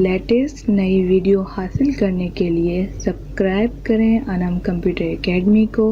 Latest नई video हासिल करने के लिए सब्सक्राइब करें अनम कंप्यूटर एकेडमी को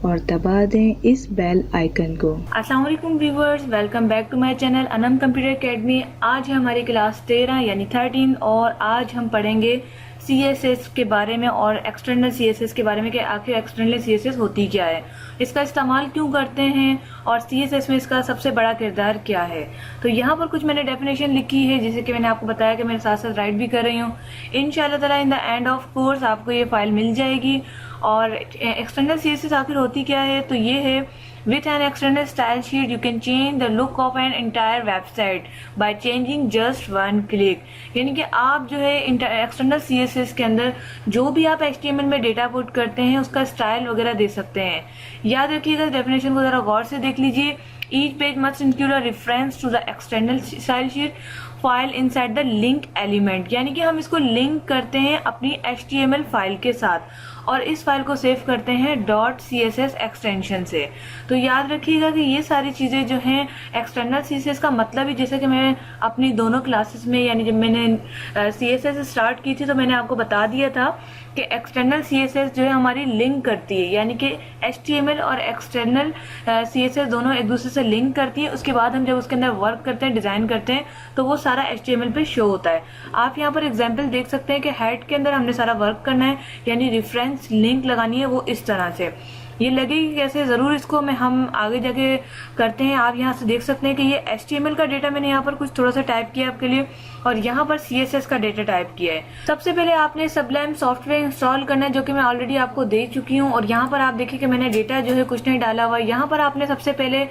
और दबा दें इस बेल आइकन को। अस्सलाम वालेकुम viewers, welcome back to my channel Anam computer academy. आज है हमारी क्लास 13 यानी 13 और आज हम पढ़ेंगे CSS के बारे में और एक्सटर्नल CSS के बारे में कि आखिर एक्सटर्नल CSS होती क्या है, इसका इस्तेमाल क्यों करते हैं और CSS में इसका सबसे बड़ा किरदार क्या है। तो यहाँ पर कुछ मैंने डेफिनेशन लिखी है जिसे कि मैंने आपको बताया कि मैं साथ साथ राइट भी कर रही हूँ। इंशाल्लाह ताला in the end of course आपको ये फाइल मिल जाएगी। और एक्सटर्नल CSS आखिर होती क्या है, तो ये है With an external style sheet, you can change the look of an entire website by changing just one click। यानी कि आप जो है एक्सटर्नल CSS के अंदर जो भी आप HTML में डेटा पुट करते हैं उसका स्टाइल वगैरह दे सकते हैं। याद रखिएगा, डेफिनेशन को जरा गौर से देख लीजिए। Each page must include a reference to the external style sheet file inside the link element, यानी कि हम इसको लिंक करते हैं अपनी HTML फाइल के साथ और इस फाइल को सेव करते हैं .css एक्सटेंशन से। तो याद रखिएगा कि ये सारी चीजें जो हैं एक्सटर्नल CSS का मतलब ही, जैसे कि मैं अपनी दोनों क्लासेस में यानी जब मैंने CSS स्टार्ट की थी तो मैंने आपको बता दिया था कि एक्सटर्नल CSS जो है हमारी लिंक करती है, यानी कि HTML और एक्सटर्नल CSS दोनों एक दूसरे से लिंक करती है। उसके बाद हम जब उसके अंदर वर्क करते हैं, डिजाइन करते हैं, तो वो सारा HTML पे शो होता है। आप यहाँ पर एग्जांपल देख सकते हैं कि हेड के अंदर हमने सारा वर्क करना है, यानी रेफरेंस लिंक लगानी है, वो इस तरह से ये लगेगी कैसे, जरूर इसको हम आगे जाके करते हैं। आप यहाँ से देख सकते हैं कि ये HTML का डेटा मैंने यहाँ पर कुछ थोड़ा सा टाइप किया आपके लिए और यहाँ पर CSS का डेटा टाइप किया है। सबसे पहले आपने सबलाइम सॉफ्टवेयर इंस्टॉल करना है, जो कि मैं ऑलरेडी आपको दे चुकी हूँ। और यहाँ पर आप देखिए कि मैंने डेटा जो है कुछ नहीं डाला हुआ। यहाँ पर आपने सबसे पहले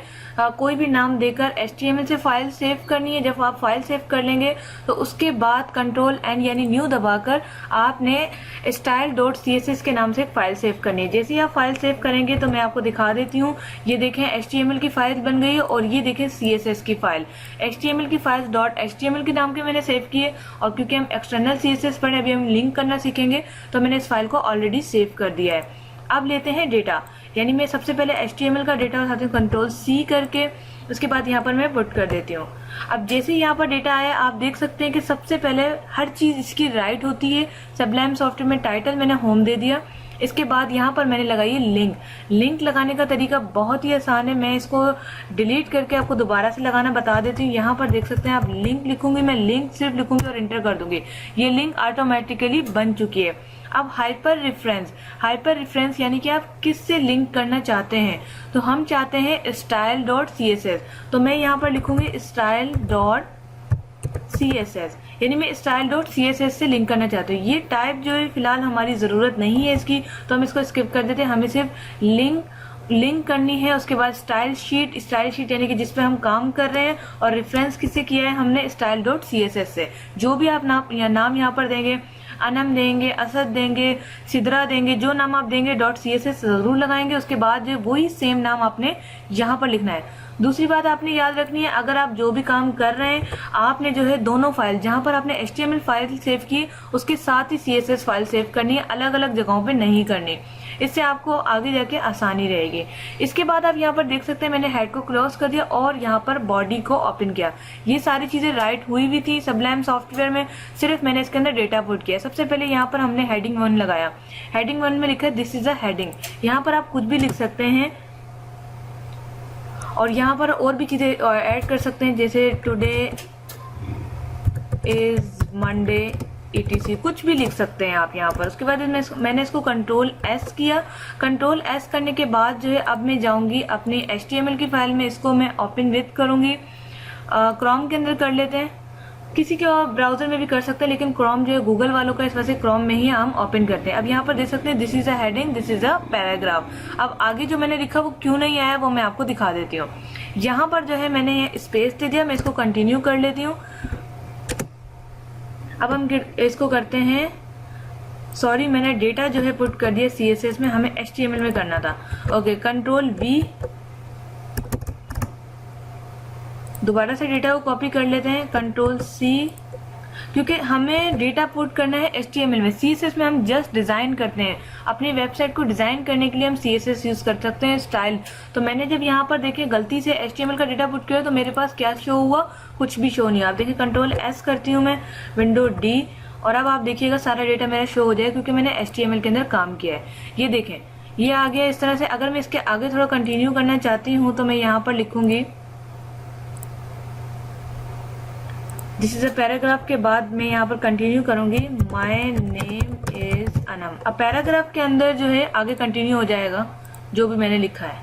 कोई भी नाम देकर HTML से फाइल सेव करनी है। जब आप फाइल सेव कर लेंगे तो उसके बाद Ctrl+N यानी न्यू दबाकर आपने style.css के नाम से एक फाइल सेव करनी है। जैसे ही आप फाइल सेव करेंगे तो मैं आपको दिखा देती हूँ। ये देखें HTML की फाइल बन गई है और ये देखें CSS की फाइल। HTML की फाइल .html के नाम के मैंने सेव किए और क्योंकि हम एक्सटर्नल CSS पढ़े, अभी हम लिंक करना सीखेंगे, तो मैंने इस फाइल को ऑलरेडी सेव कर दिया है। अब लेते हैं डेटा, यानी मैं सबसे पहले HTML का डेटा उठाती हूँ Ctrl+C करके, उसके बाद यहाँ पर मैं पुट कर देती हूँ। अब जैसे ही यहाँ पर डेटा आया आप देख सकते हैं कि सबसे पहले हर चीज इसकी राइट होती है। सबलाइम सॉफ्टवेयर में टाइटल मैंने होम दे दिया। इसके बाद यहाँ पर मैंने लगाई है लिंक। लिंक लगाने का तरीका बहुत ही आसान है, मैं इसको डिलीट करके आपको दोबारा से लगाना बता देती हूँ। यहाँ पर देख सकते हैं आप लिंक लिखूंगी, मैं लिंक सिर्फ लिखूंगी और इंटर कर दूंगी, ये लिंक ऑटोमेटिकली बन चुकी है। अब हाइपर रेफरेंस यानी कि आप किससे लिंक करना चाहते हैं, तो हम चाहते हैं style.css, तो मैं यहाँ पर लिखूंगी style.css, यानी मैं style.css से लिंक करना चाहते हैं। ये टाइप जो है फिलहाल हमारी जरूरत नहीं है इसकी, तो हम इसको स्किप कर देते हैं। हमें सिर्फ लिंक करनी है। उसके बाद स्टाइल शीट यानी कि जिसपे हम काम कर रहे हैं, और रेफरेंस किससे किया है हमने style.css से। जो भी आप नाम यहाँ पर देंगे, अनम देंगे, असद देंगे, सिद्रा देंगे, जो नाम आप देंगे .css जरूर लगाएंगे। उसके बाद जो वही सेम नाम आपने यहाँ पर लिखना है। दूसरी बात आपने याद रखनी है, अगर आप जो भी काम कर रहे हैं आपने जो है दोनों फाइल, जहां पर आपने HTML फाइल सेव की उसके साथ ही CSS फाइल सेव करनी है, अलग अलग जगहों पे नहीं करनी। इससे आपको आगे जाके आसानी रहेगी। इसके बाद आप यहाँ पर देख सकते हैं मैंने हेड को क्लोज कर दिया और यहाँ पर बॉडी को ओपन किया। ये सारी चीजें राइट हुई भी थी सबलाइम सॉफ्टवेयर में, सिर्फ मैंने इसके अंदर डेटा पुट किया। सबसे पहले यहाँ पर हमने हेडिंग 1 लगाया। हेडिंग 1 में लिखा है दिस इज अ हेडिंग। यहाँ पर आप कुछ भी लिख सकते हैं और यहाँ पर और भी चीजें ऐड कर सकते हैं, जैसे टुडे इज मंडे etc, कुछ भी लिख सकते हैं आप यहाँ पर। उसके बाद मैंने इसको Ctrl+S किया। Ctrl+S करने के बाद जो है अब मैं जाऊंगी अपनी HTML की फाइल में, इसको मैं ओपन विद करूंगी। क्रोम के अंदर कर लेते हैं, किसी के और ब्राउजर में भी कर सकते हैं, लेकिन क्रोम जो है गूगल वालों का, इस वजह से क्रोम में ही हम ओपन करते हैं। अब यहाँ पर देख सकते हैं this is a heading, this is a paragraph. अब आगे जो मैंने लिखा वो क्यों नहीं आया वो मैं आपको दिखा देती हूँ। यहाँ पर जो है मैंने स्पेस दे दिया, मैं इसको कंटिन्यू कर लेती हूँ। अब हम इसको करते हैं, सॉरी मैंने डेटा जो है पुट कर दिया CSS में, हमें HTML में करना था। ओके, Ctrl+V, दोबारा से डेटा को कॉपी कर लेते हैं, Ctrl+C, क्योंकि हमें डेटा पुट करना है HTML में। CSS में हम जस्ट डिजाइन करते हैं, अपनी वेबसाइट को डिजाइन करने के लिए हम CSS यूज कर सकते हैं, स्टाइल। तो मैंने जब यहाँ पर देखे गलती से HTML का डेटा पुट किया तो मेरे पास क्या शो हुआ, कुछ भी शो नहीं। आप देखिए Ctrl+S करती हूँ मैं, विंडो D, और अब आप देखिएगा सारा डेटा मेरा शो हो जाएगा क्योंकि मैंने HTML के अंदर काम किया है। ये देखें, ये आ गया इस तरह से। अगर मैं इसके आगे थोड़ा कंटिन्यू करना चाहती हूँ तो मैं यहाँ पर लिखूंगी दिस इज अ पैराग्राफ के बाद मैं यहाँ पर कंटिन्यू करूंगी माय नेम इज अनम। अब पैराग्राफ के अंदर जो है आगे कंटिन्यू हो जाएगा जो भी मैंने लिखा है,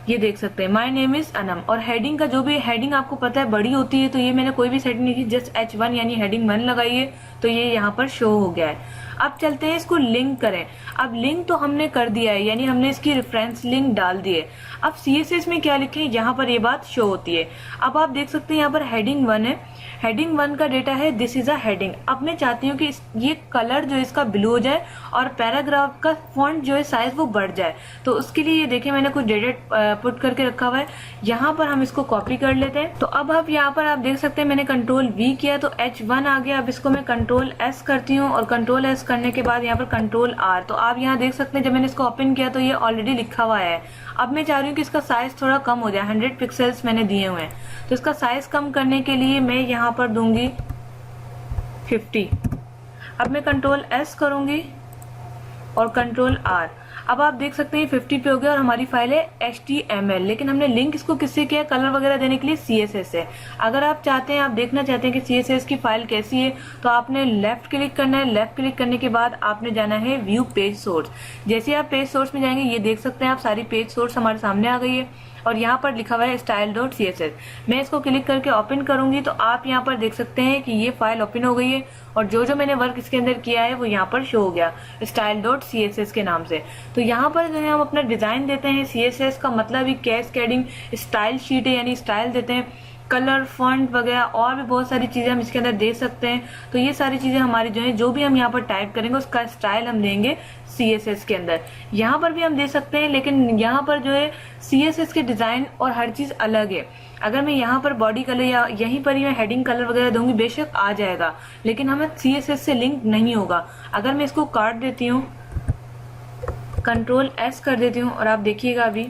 ये देख सकते हैं माय नेम इज अनम। और हेडिंग का जो भी हेडिंग आपको पता है बड़ी होती है, तो ये मैंने कोई भी सेटिंग नहीं की, जस्ट H1 यानी हेडिंग 1 लगाइए तो ये यहाँ पर शो हो गया है। अब चलते हैं इसको लिंक करें। अब लिंक तो हमने कर दिया है, यानी हमने इसकी रेफरेंस लिंक डाल दी है। अब CSS में क्या लिखें, यहाँ पर ये बात शो होती है। अब आप देख सकते हैं यहाँ पर हेडिंग 1 है, हेडिंग 1 का डेटा है दिस इज अ हेडिंग। अब मैं चाहती हूँ कि ये कलर जो इसका ब्लू हो जाए और पैराग्राफ का फॉन्ट जो है साइज वो बढ़ जाए। तो उसके लिए ये देखिए मैंने कुछ डेटा पुट करके रखा हुआ है, यहाँ पर हम इसको कॉपी कर लेते हैं। तो अब आप यहाँ पर आप देख सकते हैं मैंने Ctrl V किया तो H1 आ गया। अब इसको मैं Ctrl S करती हूँ और Ctrl S करने के बाद यहाँ पर Ctrl R। तो आप यहाँ देख सकते हैं जब मैंने इसको ओपन किया तो ये ऑलरेडी लिखा हुआ है। अब मैं चाह रही हूँ कि इसका साइज थोड़ा कम हो जाए, 100 पिक्सल्स मैंने दिए हुए हैं, तो इसका साइज कम करने के लिए मैं यहाँ पर दूंगी 50। अब मैं Ctrl S करूंगी और Ctrl R। अब आप देख सकते हैं 50 पे हो गया और हमारी फाइल है HTML। लेकिन हमने लिंक इसको किससे किया, कलर वगैरह देने के लिए CSS से। अगर आप चाहते हैं, आप देखना चाहते हैं कि CSS की फाइल कैसी है, तो आपने लेफ्ट क्लिक करना है। लेफ्ट क्लिक करने के बाद आपने जाना है व्यू पेज सोर्स। जैसे आप पेज सोर्स में जाएंगे ये देख सकते हैं आप सारी पेज सोर्स हमारे सामने आ गई है और यहाँ पर लिखा हुआ है style.css। मैं इसको क्लिक करके ओपन करूंगी तो आप यहाँ पर देख सकते हैं कि ये फाइल ओपन हो गई है और जो जो मैंने वर्क इसके अंदर किया है वो यहाँ पर शो हो गया style.css के नाम से। तो यहाँ पर जो है हम अपना डिजाइन देते हैं। CSS का मतलब ही कैस्केडिंग स्टाइल शीट है, यानी स्टाइल देते हैं, कलर फॉन्ट वगैरह और भी बहुत सारी चीजें हम इसके अंदर दे सकते हैं। तो ये सारी चीजें हमारी जो है, जो भी हम यहाँ पर टाइप करेंगे उसका स्टाइल हम देंगे CSS के अंदर। यहाँ पर भी हम दे सकते हैं, लेकिन यहाँ पर जो है CSS के डिजाइन और हर चीज अलग है। अगर मैं यहाँ पर बॉडी कलर या यहीं पर ही मैं हेडिंग कलर वगैरह दूंगी बेशक आ जाएगा, लेकिन हमें CSS से लिंक नहीं होगा। अगर मैं इसको काट देती हूँ, Ctrl S कर देती हूँ और आप देखिएगा अभी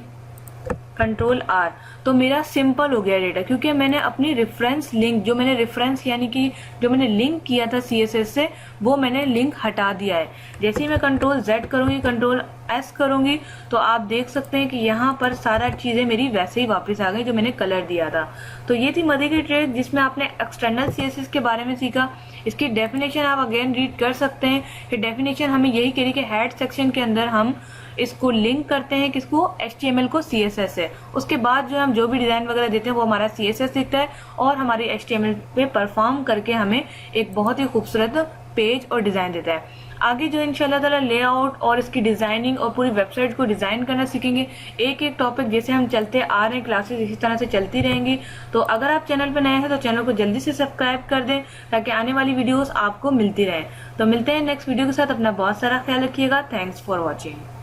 Ctrl R, तो मेरा सिंपल हो गया डेटा, क्योंकि मैंने अपनी रेफरेंस लिंक जो मैंने रेफरेंस यानी कि जो मैंने लिंक किया था CSS से वो मैंने लिंक हटा दिया है। जैसे ही मैं Ctrl Z करूंगी, Ctrl S करूंगी, तो आप देख सकते हैं कि यहाँ पर सारा चीजें मेरी वैसे ही वापस आ गई जो मैंने कलर दिया था। तो ये थी मजे की ट्रिक जिसमें आपने एक्सटर्नल CSS के बारे में सीखा। इसकी डेफिनेशन आप अगेन रीड कर सकते हैं कि डेफिनेशन हमें यही कह रही कि हेड सेक्शन के अंदर हम इसको लिंक करते हैं किसको, HTML को CSS से। उसके बाद जो हम जो भी डिजाइन वगैरह देते हैं वो हमारा CSS दिखता है और हमारी HTML पे परफॉर्म करके हमें एक बहुत ही खूबसूरत पेज और डिजाइन देता है। आगे जो इंशाल्लाह ताला लेआउट और इसकी डिजाइनिंग और पूरी वेबसाइट को डिजाइन करना सीखेंगे। एक एक टॉपिक जैसे हम चलते आ रहे हैं, क्लासेस इसी तरह से चलती रहेंगी। तो अगर आप चैनल पर नए हैं तो चैनल को जल्दी से सब्सक्राइब कर दें ताकि आने वाली वीडियोस आपको मिलती रहे। तो मिलते हैं नेक्स्ट वीडियो के साथ। अपना बहुत सारा ख्याल रखिएगा। Thanks for watching.